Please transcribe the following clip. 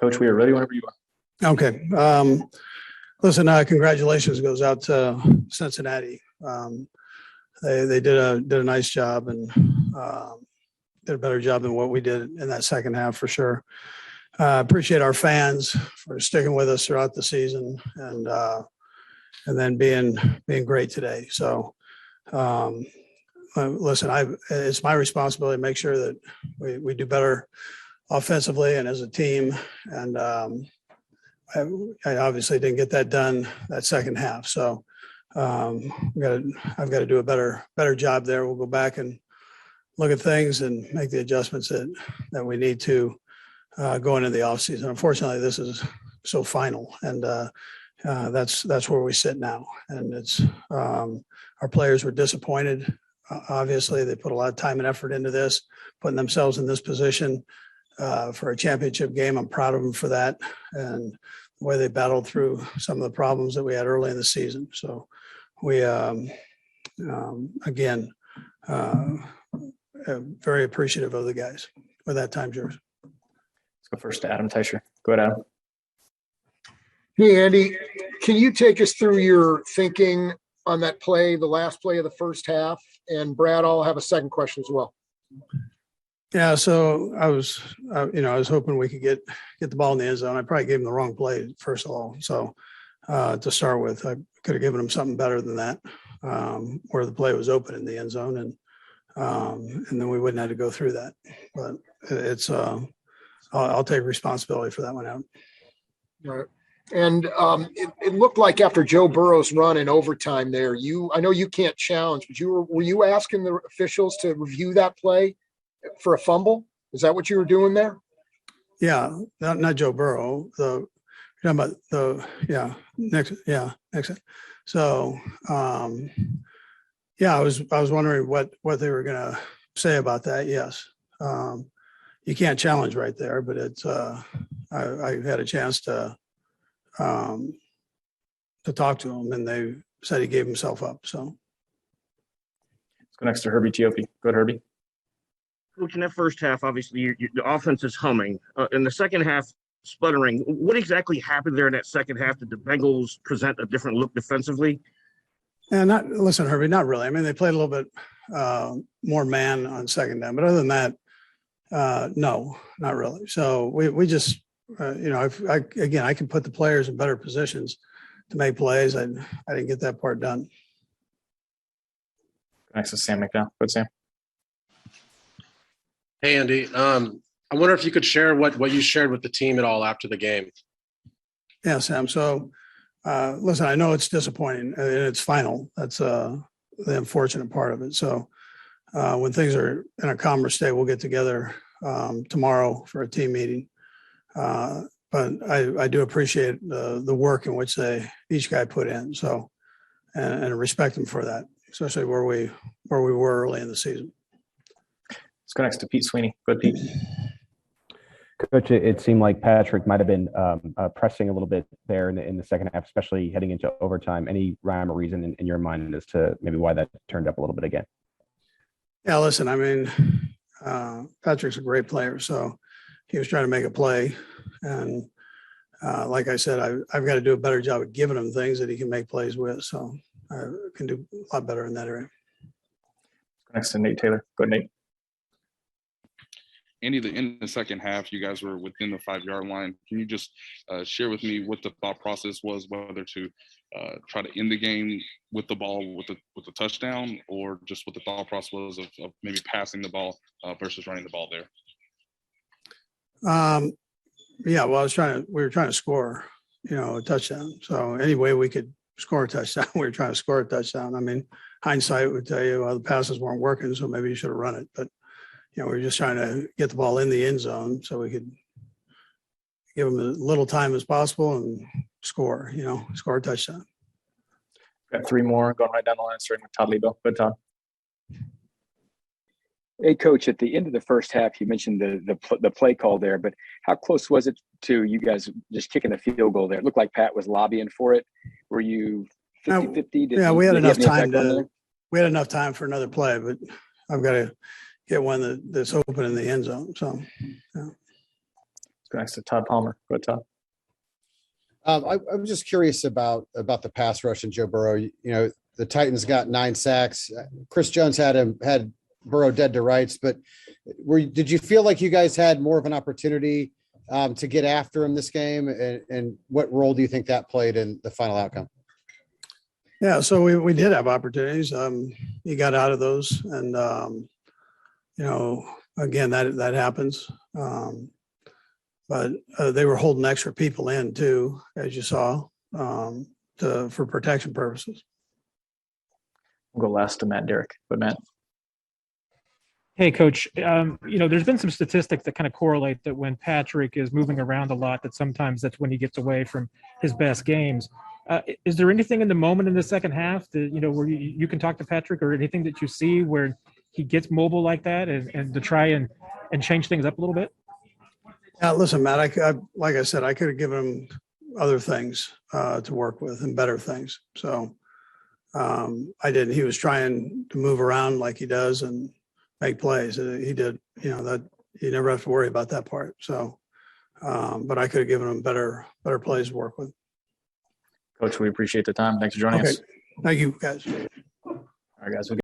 Coach, we are ready whenever you are. Okay. Listen, congratulations goes out to Cincinnati. They did a nice job and did a better job than what we did in that second half for sure. Appreciate our fans for sticking with us throughout the season and then being great today. So, listen, it's my responsibility to make sure that we do better offensively and as a team. And I obviously didn't get that done that second half. So I've got to do a better job there. We'll go back and look at things and make the adjustments that we need to going into the offseason. Unfortunately, this is so final, and that's where we sit now. And it's our players were disappointed. Obviously, they put a lot of time and effort into this, putting themselves in this position for a championship game. I'm proud of them for that and the way they battled through some of the problems that we had early in the season. So we, again, very appreciative of the guys. With that, time's yours. Let's go first to Adam Teicher. Go ahead, Adam. Hey, Andy, can you take us through your thinking on that play, the last play of the first half? And Brad, I'll have a second question as well. Yeah, so I was hoping we could get the ball in the end zone. I probably gave him the wrong play, first of all. So to start with, I could have given him something better than that, where the play was open in the end zone, and then we wouldn't have to go through that. But it's I'll take responsibility for that one out. All right. And it looked like after Joe Burrow's run in overtime there, I know you can't challenge, but were you asking the officials to review that play for a fumble? Is that what you were doing there? Yeah, not Joe Burrow. Next. So I was wondering what they were going to say about that. Yes, you can't challenge right there, but it's I had a chance to talk to him, and they said he gave himself up. So let's go next to Herbie Teope. Go ahead, Herbie. Coach, in that first half, obviously, the offense is humming. In the second half, sputtering. What exactly happened there in that second half? Did the Bengals present a different look defensively? Yeah, listen, Herbie, not really. I mean, they played a little bit more man on second down, but other than that, no, not really. So we just, I can put the players in better positions to make plays. I didn't get that part done. Next to Sam McDowell. Go ahead, Sam. Hey, Andy. I wonder if you could share what you shared with the team at all after the game. Yeah, Sam. So, listen, I know it's disappointing and it's final. That's the unfortunate part of it. So when things are in a calmer state, we'll get together tomorrow for a team meeting. But I do appreciate the work in which each guy put in. So, and respect them for that, especially where we were early in the season. Let's go next to Pete Sweeney. Go ahead, Pete. Coach, it seemed like Patrick might have been pressing a little bit there in the second half, especially heading into overtime. Any rhyme or reason in your mind as to maybe why that turned up a little bit again? Yeah, listen, I mean, Patrick's a great player, so he was trying to make a play. And like I said, I've got to do a better job of giving him things that he can make plays with. So I can do a lot better in that area. Next to Nate Taylor. Go ahead, Nate. Andy, in the second half, you guys were within the 5-yard line. Can you just share with me what the thought process was, whether to try to end the game with the ball with the touchdown, or just what the thought process was of maybe passing the ball versus running the ball there? Yeah, well, we were trying to score, a touchdown. So any way we could score a touchdown, we were trying to score a touchdown. I mean, hindsight would tell you, well, the passes weren't working, so maybe you should have run it. But we were just trying to get the ball in the end zone so we could give them as little time as possible and score a touchdown. Got three more going right down the line, starting with Todd Lebo. Good, Todd. Hey, Coach, at the end of the first half, you mentioned the play call there, but how close was it to you guys just kicking the field goal there? It looked like Pat was lobbying for it. Were you 50-50? Yeah, we had enough time we had enough time for another play, but I've got to get one that's open in the end zone. So, yeah. go next to Todd Palmer. Go ahead, Todd. I'm just curious about the pass rush and Joe Burrow. You know, the Titans got 9 sacks. Chris Jones had Burrow dead to rights, but did you feel like you guys had more of an opportunity to get after him this game? And what role do you think that played in the final outcome? Yeah, so we did have opportunities. He got out of those, and you know, again, that happens. But they were holding extra people in too, as you saw, for protection purposes. We'll go last to Matt Derrick. But Matt. Hey, Coach, you know, there's been some statistics that kind of correlate that when Patrick is moving around a lot, that sometimes that's when he gets away from his best games. Is there anything in the moment in the second half that, you know, where you can talk to Patrick, or anything that you see where he gets mobile like that and to try and change things up a little bit? Yeah, listen, Matt, like I said, I could have given him other things to work with and better things. So I didn't. He was trying to move around like he does and make plays. He did, you know, that you never have to worry about that part. So, but I could have given him better plays to work with. Coach, we appreciate the time. Thanks for joining us. Thank you, guys. All right, guys.